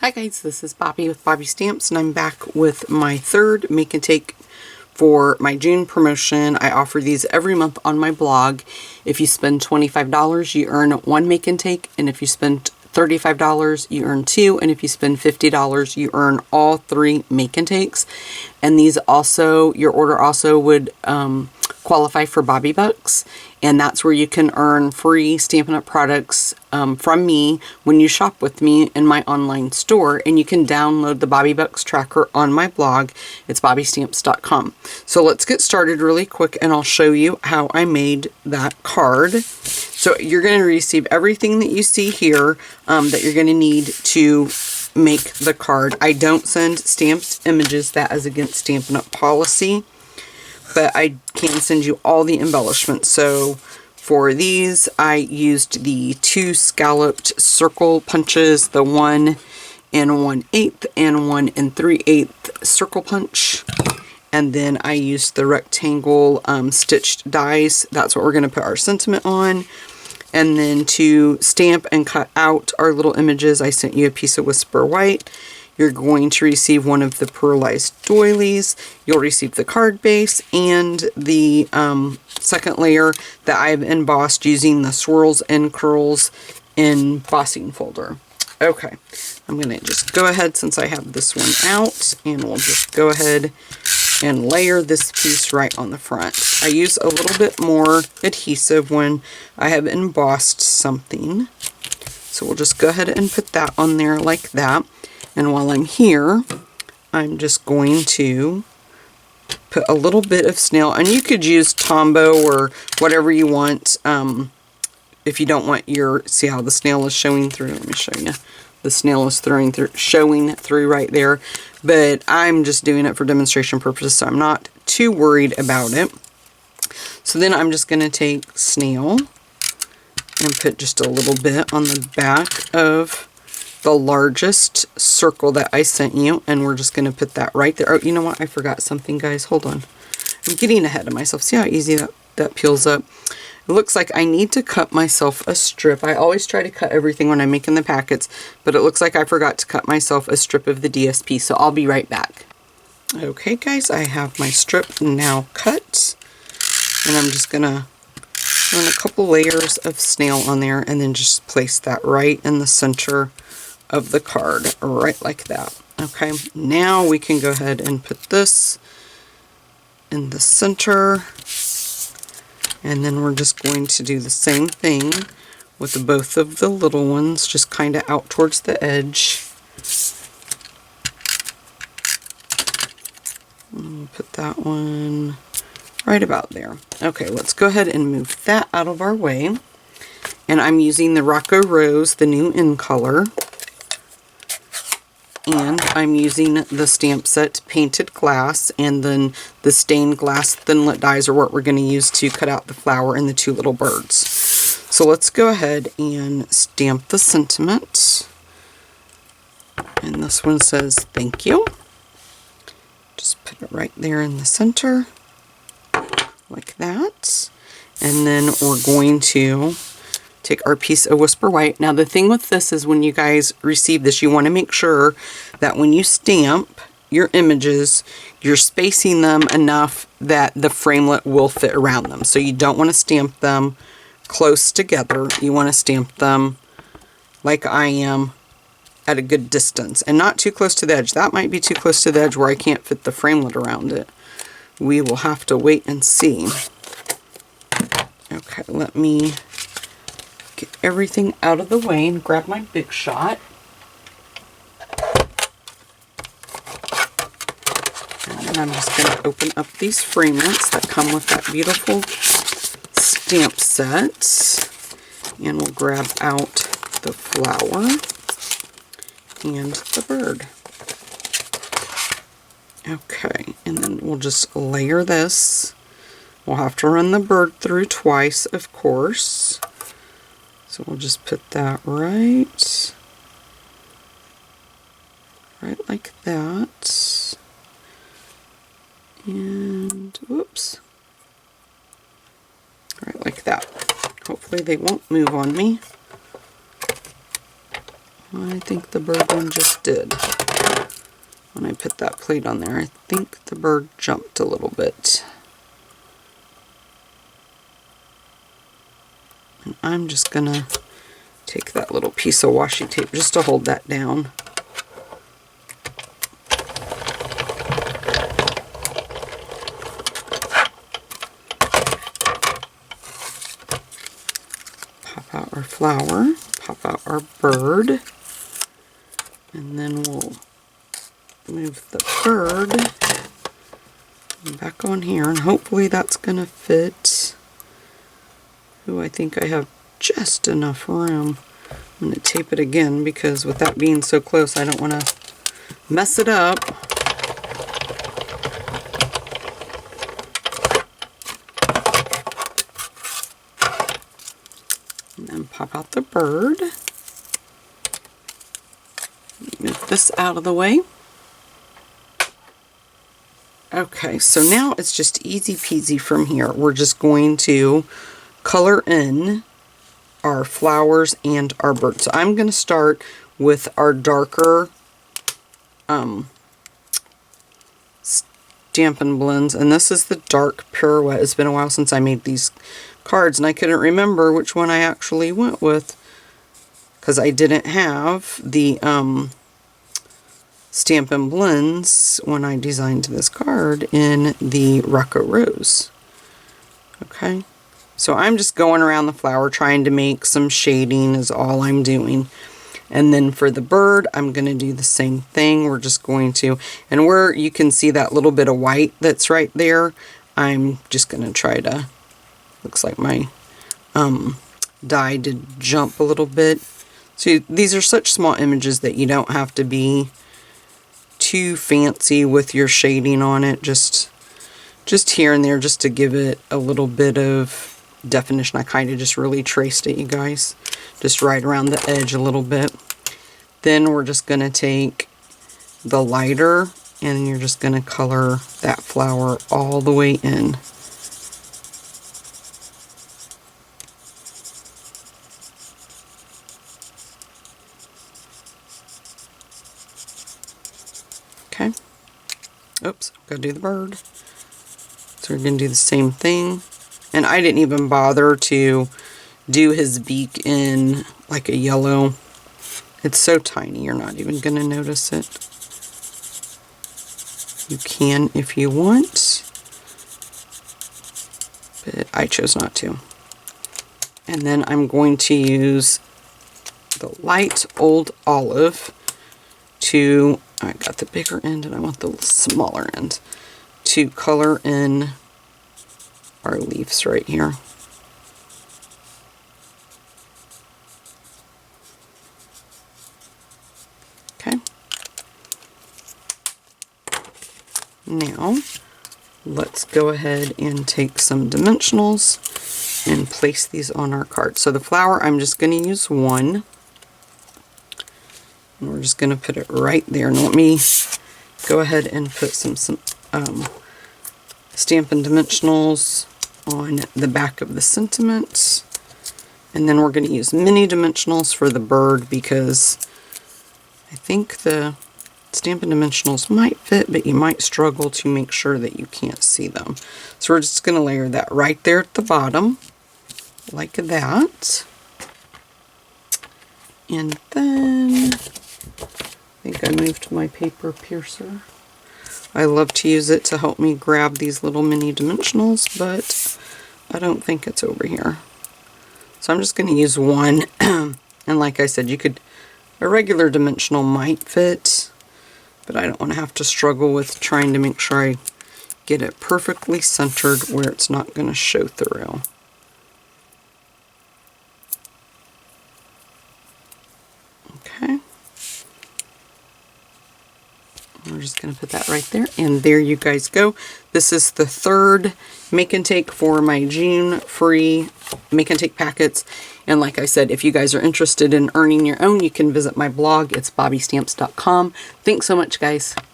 Hi guys, this is Bobby with Bobby Stamps, and I'm back with my third make and take for my June promotion. I offer these every month on my blog. If you spend $25, you earn one make and take, and if you spend $35, you earn two, and if you spend $50, you earn all three make and takes. And these also, your order also would qualify for Bobby Bucks, and that's where you can earn free Stampin' Up! Products from me when you shop with me in my online store, and you can download the Bobby Bucks tracker on my blog. It's bobbystamps.com. So let's get started really quick, and I'll show you how I made that card. So you're going to receive everything that you see here that you're going to need to make the card. I don't send stamped images. That is against Stampin' Up! Policy. But I can send you all the embellishments. So for these, I used the two scalloped circle punches, the 1 1/8 and 1 3/8 circle punch. And then I used the rectangle stitched dies. That's what we're going to put our sentiment on. And then to stamp and cut out our little images, I sent you a piece of Whisper White. You're going to receive one of the pearlized doilies. You'll receive the card base and the second layer that I've embossed using the Swirls and Curls embossing folder. Okay, I'm going to just go ahead, since I have this one out, and we'll just go ahead and layer this piece right on the front. I use a little bit more adhesive when I have embossed something. So we'll just go ahead and put that on there like that. And while I'm here, I'm just going to put a little bit of snail, and you could use Tombow or whatever you want. If you don't want your, see how the snail is showing through? Let me show you. The snail is showing through right there. But I'm just doing it for demonstration purposes, so I'm not too worried about it. So then I'm just going to take snail and put just a little bit on the back of the largest circle that I sent you, and we're just going to put that right there. Oh, you know what? I forgot something, guys. Hold on. I'm getting ahead of myself. See how easy that peels up? It looks like I need to cut myself a strip. I always try to cut everything when I'm making the packets, but it looks like I forgot to cut myself a strip of the DSP, so I'll be right back. Okay, guys, I have my strip now cut, and I'm just going to run a couple layers of snail on there, and then just place that right in the center of the card, right like that. Okay, now we can go ahead and put this in the center, and then we're just going to do the same thing with both of the little ones, just kind of out towards the edge. And put that one right about there. Okay, let's go ahead and move that out of our way. And I'm using the Rocco Rose, the new in color. And I'm using the Stamp Set Painted Glass, and then the stained glass thinlet dies are what we're going to use to cut out the flower and the two little birds. So let's go ahead and stamp the sentiment. And this one says, "Thank you." Just put it right there in the center, like that. And then we're going to take our piece of Whisper White. Now the thing with this is, when you guys receive this, you want to make sure that when you stamp your images, you're spacing them enough that the framelit will fit around them. So you don't want to stamp them close together. You want to stamp them like I am, at a good distance, and not too close to the edge. That might be too close to the edge where I can't fit the framelit around it. We will have to wait and see. Okay, let me get everything out of the way and grab my Big Shot. And then I'm just going to open up these framelits that come with that beautiful stamp set. And we'll grab out the flower and the bird. Okay, and then we'll just layer this. We'll have to run the bird through twice, of course. So we'll just put that right like that. And whoops. Right like that. Hopefully they won't move on me. I think the bird one just did. When I put that plate on there, I think the bird jumped a little bit. And I'm just gonna take that little piece of washi tape just to hold that down. Pop out our flower, pop out our bird, and then we'll move the bird back on here, and hopefully that's gonna fit. Ooh, I think I have just enough room. I'm gonna tape it again because with that being so close, I don't want to mess it up. And then pop out the bird. Move this out of the way. Okay, so now it's just easy peasy from here. We're just going to color in our flowers and our bird. So I'm going to start with our darker Stampin' blends, and this is the dark Pirouette. It's been a while since I made these cards, and I couldn't remember which one I actually went with because I didn't have the Stampin' blends when I designed this card in the Rocco Rose. Okay, so I'm just going around the flower trying to make some shading is all I'm doing. And then for the bird, I'm going to do the same thing. We're just going to, and where you can see that little bit of white that's right there, I'm just going to try to, looks like my die did jump a little bit. So these are such small images that you don't have to be too fancy with your shading on it, just here and there, just to give it a little bit of definition. I kind of just really traced it, you guys, just right around the edge a little bit. Then we're just going to take the lighter and you're just going to color that flower all the way in. Okay. Oops, gotta do the bird. So we're gonna do the same thing. And I didn't even bother to do his beak in like a yellow. It's so tiny, you're not even gonna notice it. You can if you want, but I chose not to. And then I'm going to use the light old olive to, I got the bigger end and I want the smaller end, to color in our leaves right here. Okay. Now, let's go ahead and take some dimensionals and place these on our card. So the flower, I'm just going to use one. And we're just going to put it right there. Now let me go ahead and put some Stampin' dimensionals on the back of the sentiment. And then we're going to use mini dimensionals for the bird because I think the Stampin' dimensionals might fit, but you might struggle to make sure that you can't see them. So we're just going to layer that right there at the bottom, like that. And then I think I moved my paper piercer. I love to use it to help me grab these little mini dimensionals, but I don't think it's over here. So I'm just going to use one. And like I said, a regular dimensional might fit, but I don't want to have to struggle with trying to make sure I get it perfectly centered where it's not going to show through. Okay. We're just going to put that right there, and there you guys go. This is the third make and take for my June free make and take packets. And like I said, if you guys are interested in earning your own, you can visit my blog. It's bobbystamps.com. Thanks so much, guys.